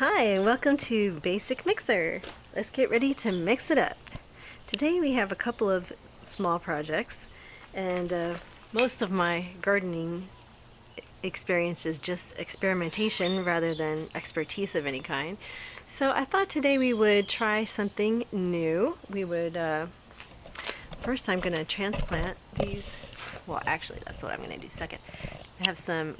Hi, and welcome to Basic Mixer. Let's get ready to mix it up. Today we have a couple of small projects, and most of my gardening experience is just experimentation rather than expertise of any kind. So I thought today we would try something new. First I'm going to transplant these. Well, actually, that's what I'm going to do second. I have some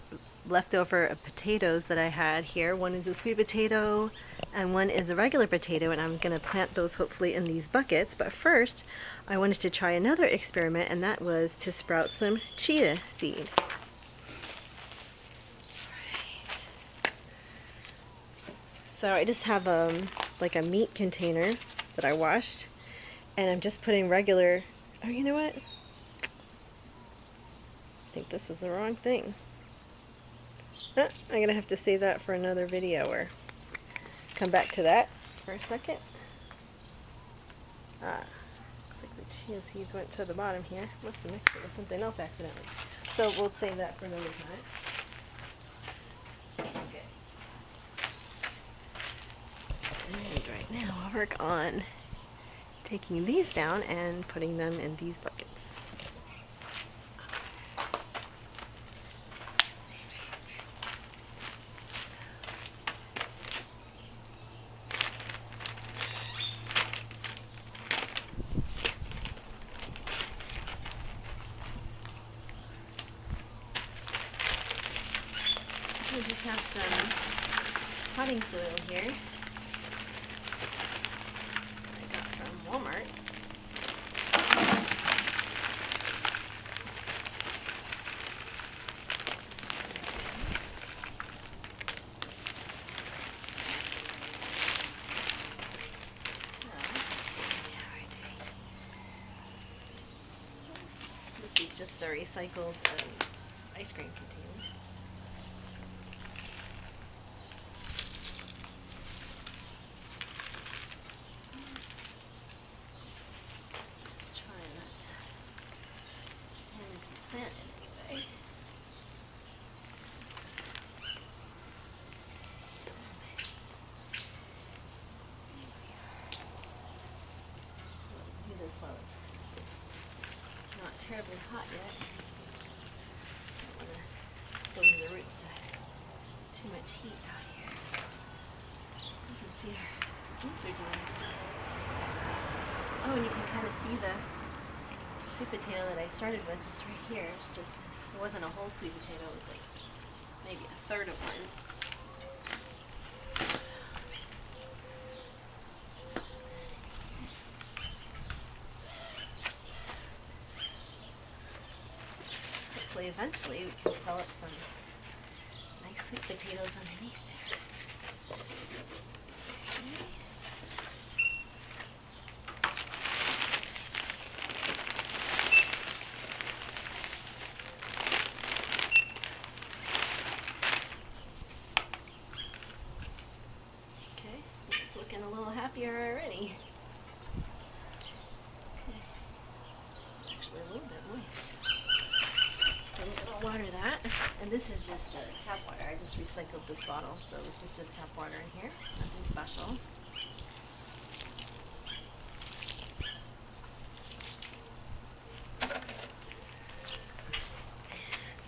leftover potatoes that I had here. One is a sweet potato and one is a regular potato, and I'm going to plant those hopefully in these buckets. But first, I wanted to try another experiment, and that was to sprout some chia seed. So I just have like a meat container that I washed, and I'm just putting regular, oh, you know what? I think this is the wrong thing. I'm going to have to save that for another video or come back to that for a second. Looks like the chia seeds went to the bottom here. Must have mixed it with something else accidentally. So we'll save that for another time. Okay. And right now I'll work on taking these down and putting them in these buckets. We just have some potting soil here I got from Walmart. This is just a recycled ice cream container. Plant it anyway. We'll do this while it's not terribly hot yet. Don't want to expose the roots to too much heat out here. You can see our roots are doing. Oh, and you can kind of see the sweet potato that I started with. It's right here. It's just, it wasn't a whole sweet potato. It was like maybe a third of one. Hopefully eventually we can develop some nice sweet potatoes underneath there. Okay. It's looking a little happier already. Okay. It's actually a little bit moist. So I'll water that. And this is just tap water. I just recycled this bottle, so this is just tap water in here. Nothing special.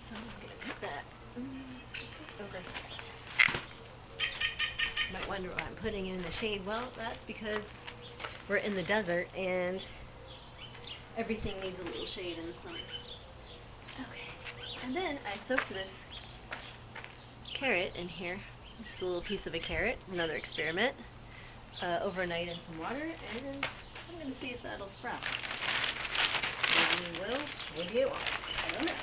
So I'm going to put that over. You might wonder why I'm putting it in the shade. Well, that's because we're in the desert and everything needs a little shade in the summer. Okay, and then I soaked this carrot in here. This is a little piece of a carrot, another experiment, overnight in some water, and I'm going to see if that'll sprout. Maybe it will, maybe it won't. I don't know.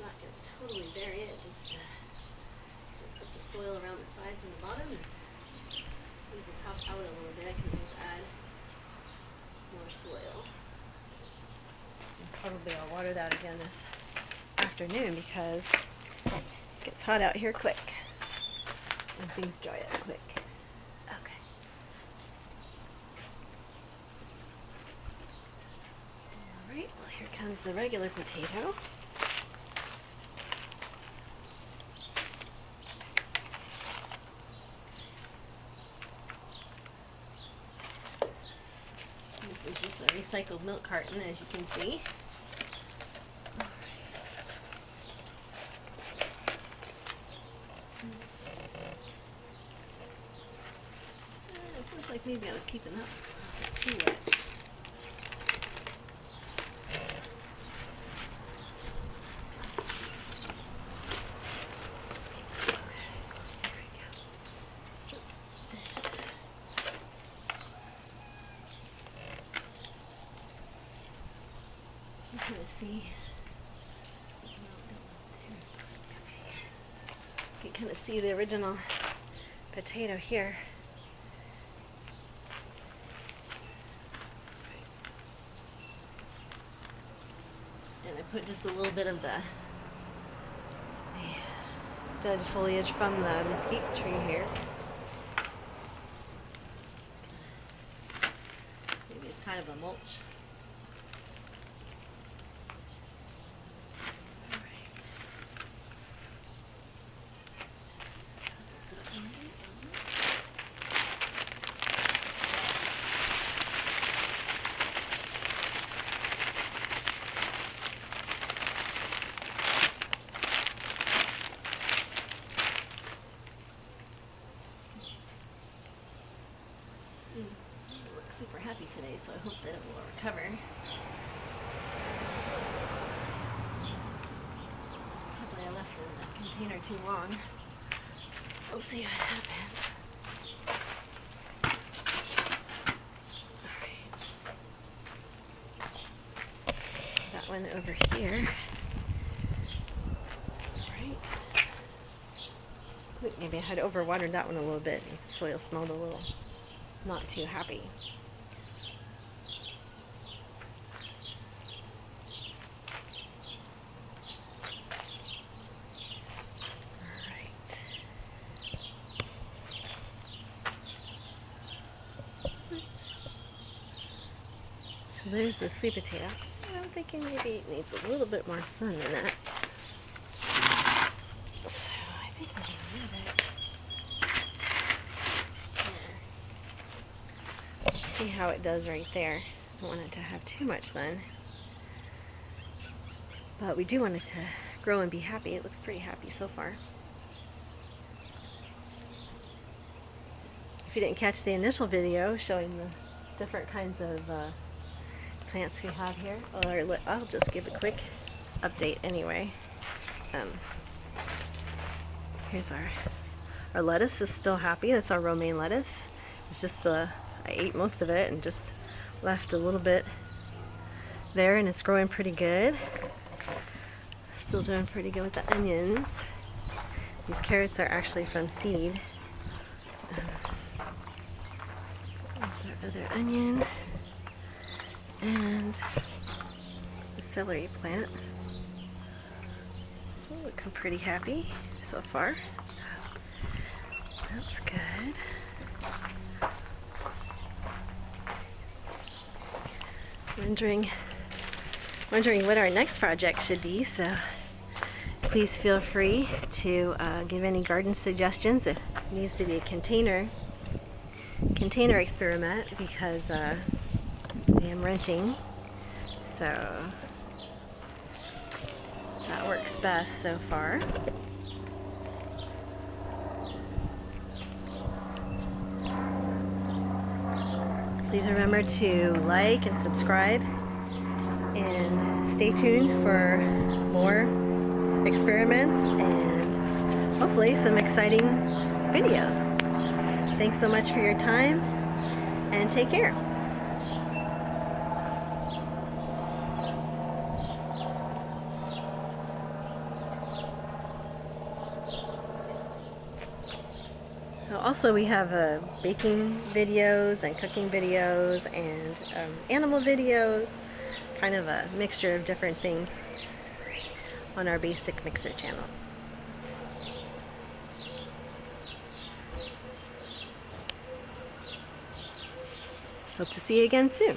Not going to totally bury it, just put the soil around the sides and the bottom and leave the top out a little bit. I can always add more soil. And probably I'll water that again this afternoon because it gets hot out here quick and things dry up quick. Alright, well here comes the regular potato. This is just a recycled milk carton, as you can see. It feels like maybe I was keeping that too wet. You can kind of see. You can kind of see the original potato here. And I put just a little bit of the dead foliage from the mesquite tree here. Maybe it's kind of a mulch. It looks super happy today, so I hope that it will recover. Probably I left it in that container too long. We'll see what happens. Alright. That one over here. Alright. Maybe I had overwatered that one a little bit. The soil smelled a little not too happy. Alright. So there's the sweet potato. I'm thinking maybe it needs a little bit more sun than that. So I think we're gonna leave it. See how it does right there. I don't want it to have too much sun, but we do want it to grow and be happy. It looks pretty happy so far. If you didn't catch the initial video showing the different kinds of plants we have here, or I'll just give a quick update anyway. Here's our lettuce is still happy. That's our romaine lettuce. It's just I ate most of it and just left a little bit there, and it's growing pretty good. Still doing pretty good with the onions. These carrots are actually from seed. There's our other onion and the celery plant. So looking pretty happy so far. So that's good. Wondering what our next project should be, so please feel free to give any garden suggestions. It needs to be a container experiment because I am renting, so that works best so far. Please remember to like and subscribe, and stay tuned for more experiments and hopefully some exciting videos. Thanks so much for your time, and take care. Also, we have baking videos and cooking videos and animal videos, kind of a mixture of different things on our basic mixer channel. Hope to see you again soon.